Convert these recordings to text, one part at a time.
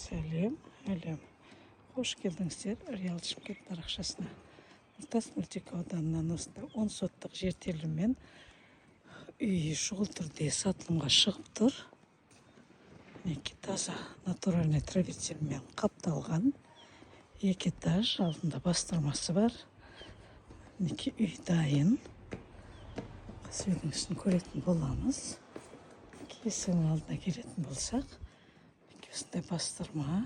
Сәлем, әлем. Қош келдіңіздер Реал Шымкент парақшасына. Нұртас Мөлтек ауданынан осында 10 соттық жер теліммен үй шұғыл түрде сатылымға шығып тұр. Мінекей таза натуральный травертинмен қапталған 2 этаж, алдында бастырмасы бар. Мінекей үй дайын. Қазір үйдің ішін көретін боламыз. Есігінің алдына келетін болсақ, осындай бастырма.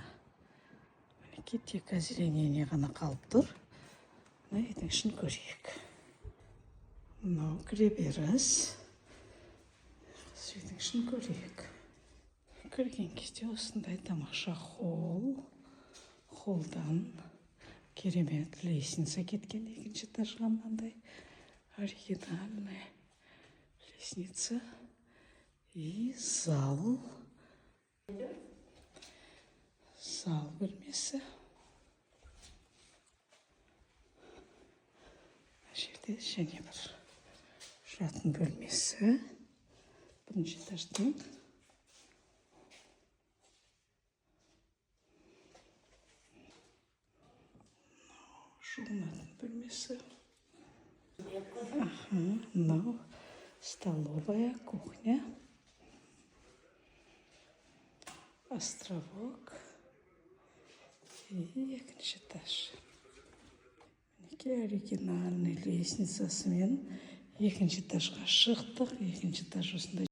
Мінекей тек озеленение ғана қалып тұр. Мына үйдің ішін көрейік. Мынау кіреберіс. Үйдің ішін көрейік. Кірген кезде осындай тамаша холл. Холлдан керемет лестница кеткен, екінші этажға мынандай оригинальная лестница и зал. Зал бөлмесі. Жерде және бір жатын бөлмесі. Бірінші этаждың. Жуынатын бөлмесі. Мынау столовая, кухня. Островок. И екінші этаж. Мінекей оригинальный лестницасымен екінші этажға шықтық. Екінші этаж осындай.